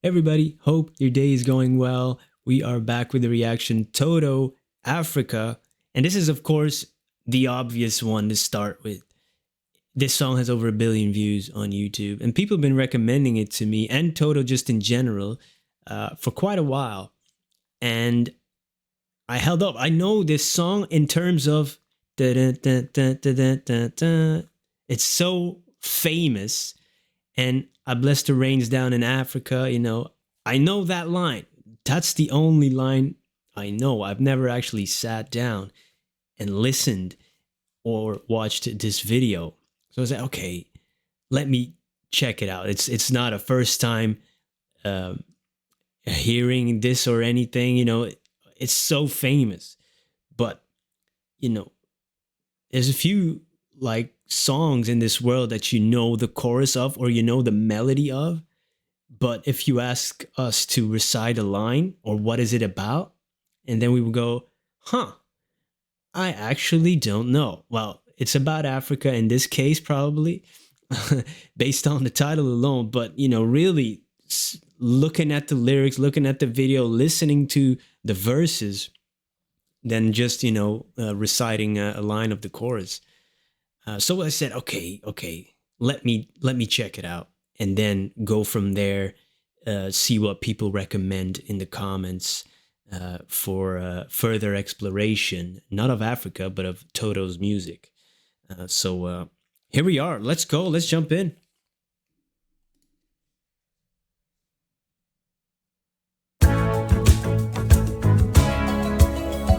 Everybody, hope your day is going well. We are back with the reaction Toto, Africa. And this is, of course, the obvious one to start with. This song has over 1 billion views on YouTube, and people have been recommending it to me and Toto just in general for quite a while. And I held up. I know this song in terms of. It's so famous, and I bless the rains down in Africa. I know that line. That's the only line I know. I've never actually sat down and listened or watched this video. So I was like, okay, let me check it out. It's not a first time hearing this or anything. It's so famous, but there's a few like songs in this world that you know the chorus of or you know the melody of, but if you ask us to recite a line or what is it about, and then we would go, I actually don't know. Well, it's about Africa in this case, probably based on the title alone, but really looking at the lyrics, looking at the video, listening to the verses, than just reciting a line of the chorus. So I said, okay, let me check it out, and then go from there. See what people recommend in the comments for further exploration, not of Africa, but of Toto's music. So here we are. Let's go. Let's jump in.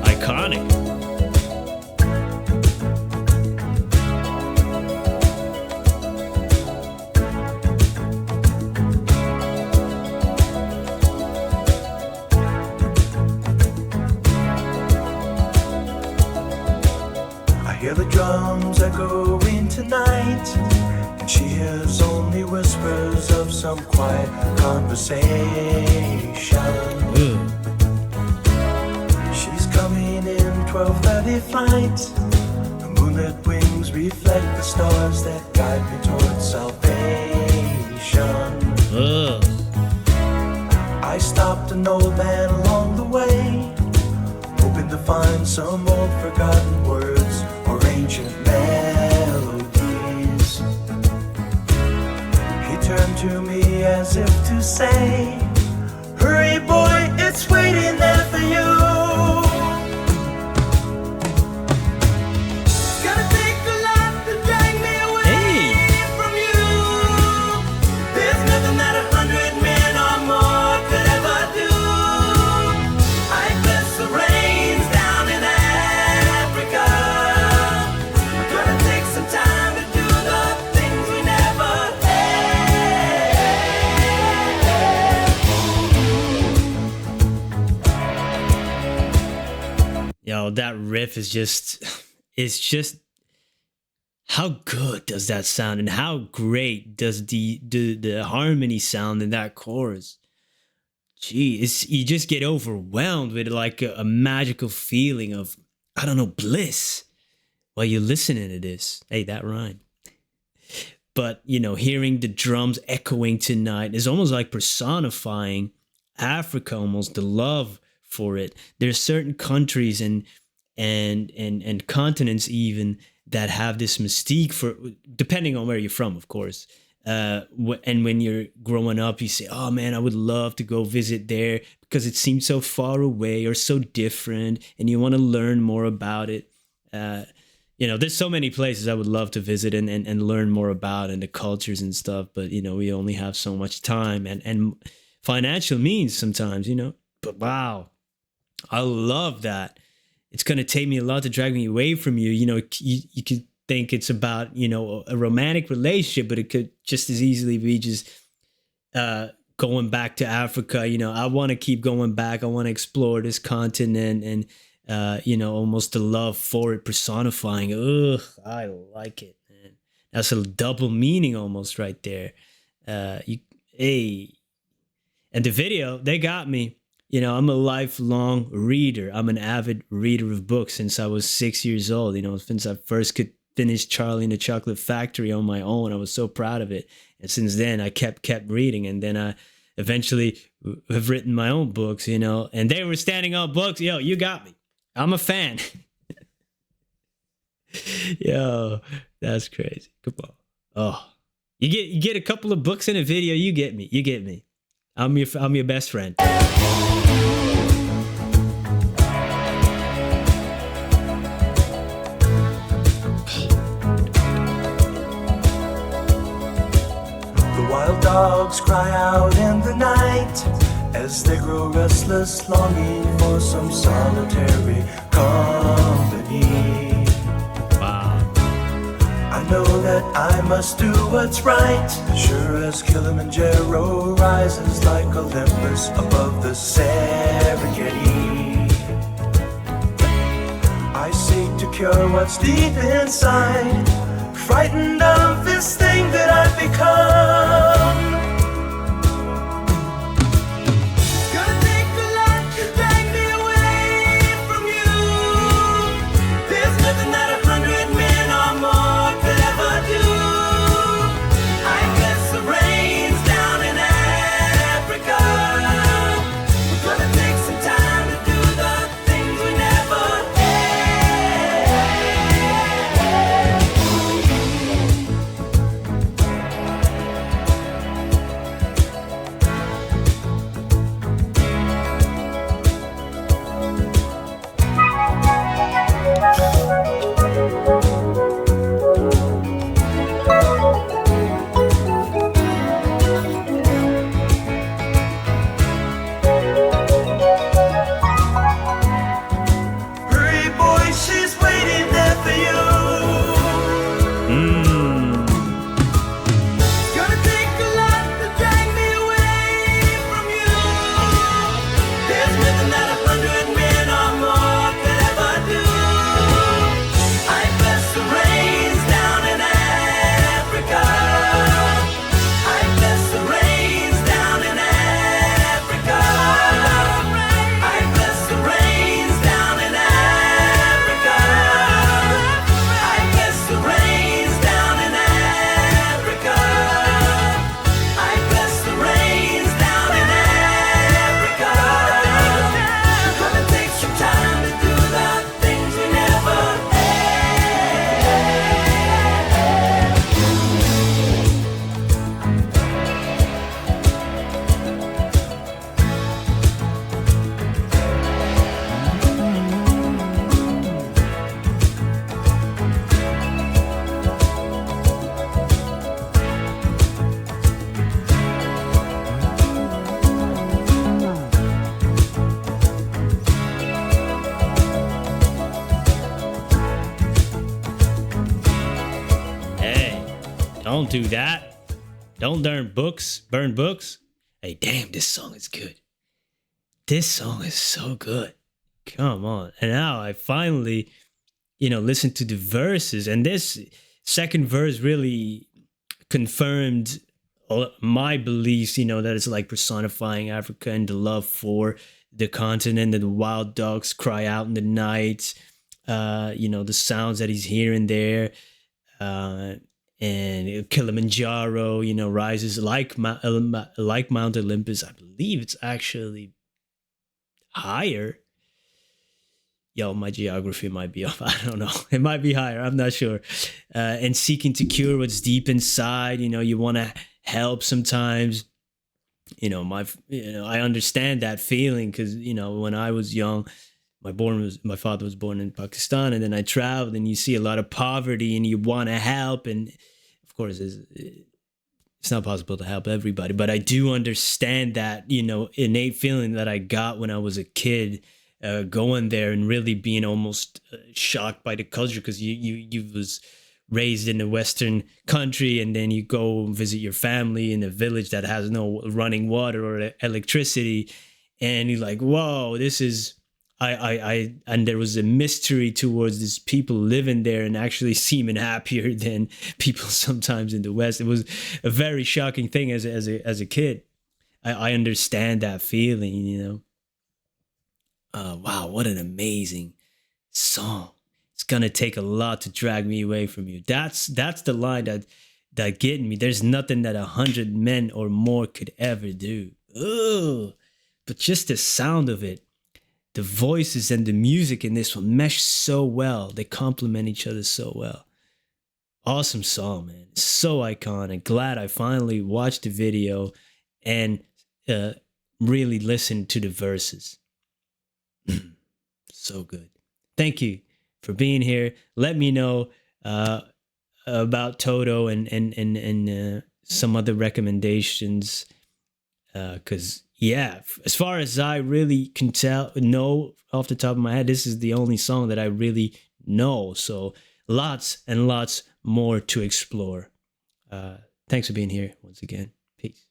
Iconic. I hear the drums echoing tonight, and she hears only whispers of some quiet conversation. She's coming in 12:30 flight. The moonlit wings reflect the stars that guide me towards salvation. I stopped an old man along the way, hoping to find some old forgotten words or ancient melodies. He turned to me as if to say, hurry boy, it's waiting there for you. Gotta take a lot to drag me away from you. There's nothing that 100 men or more could ever do. I bless the rains down in Africa. Gonna take some time to do the things we never had. Yo, that riff is just, it's just, how good does that sound, and how great does the harmony sound in that chorus? Gee, you just get overwhelmed with like a magical feeling of, I don't know, bliss while you're listening to this. Hey, that rhymed. But, hearing the drums echoing tonight is almost like personifying Africa, almost the love for it. There's certain countries and continents even that have this mystique for, depending on where you're from, of course. And when you're growing up, you say, oh man, I would love to go visit there because it seems so far away or so different, and you want to learn more about it. There's so many places I would love to visit and learn more about, and the cultures and stuff, but we only have so much time and financial means sometimes, but wow, I love that. It's going to take me a lot to drag me away from you. You could think it's about, a romantic relationship, but it could just as easily be just going back to Africa. I want to keep going back. I want to explore this continent, and, almost the love for it personifying. Ugh, I like it, man. That's a double meaning almost right there. And the video, they got me. I'm a lifelong reader. I'm an avid reader of books since I was 6 years old. Since I first could finish Charlie and the Chocolate Factory on my own, I was so proud of it. And since then, I kept reading. And then eventually have written my own books, you know, and they were standing on books. Yo, you got me. I'm a fan. Yo, that's crazy. Come on. Oh, you get a couple of books in a video. You get me. You get me. I'm your best friend. Wild dogs cry out in the night as they grow restless, longing for some solitary company. Wow. I know that I must do what's right, sure as Kilimanjaro rises like Olympus above the Serengeti. I seek to cure what's deep inside, frightened of this thing that I've become. It's gonna take a lot to drag me away from you. There's nothing that 100 men or more could ever do. I guess the rain's down in Africa. We're gonna take some time to do the things we never Don't do that. Don't burn books. Hey, damn, this song is good. This song is so good. Come on. And now I finally, listened to the verses. And this second verse really confirmed my beliefs, that it's like personifying Africa and the love for the continent, and the wild dogs cry out in the night. The sounds that he's hearing there. And Kilimanjaro, rises like Mount Olympus. I believe it's actually higher. Yo, my geography might be off. I don't know. It might be higher. I'm not sure. And seeking to cure what's deep inside. You want to help sometimes. I understand that feeling because when I was young, my father was born in Pakistan, and then I traveled, and you see a lot of poverty, and you want to help, and of course, it's not possible to help everybody, but I do understand that innate feeling that I got when I was a kid, going there and really being almost shocked by the culture, because you was raised in a Western country, and then you go visit your family in a village that has no running water or electricity, and you're like, whoa, this is. And there was a mystery towards these people living there and actually seeming happier than people sometimes in the West. It was a very shocking thing as a kid. I understand that feeling, Wow, what an amazing song. It's gonna take a lot to drag me away from you. That's the line that getting me. There's nothing that 100 men or more could ever do. ugh. But just the sound of it, the voices and the music in this one mesh so well. They complement each other so well. Awesome song, man. So iconic. Glad I finally watched the video and really listened to the verses. So good. Thank you for being here. Let me know about Toto and some other recommendations. Because as far as I really can know off the top of my head, this is the only song that I really know. So lots and lots more to explore. Thanks for being here once again. Peace.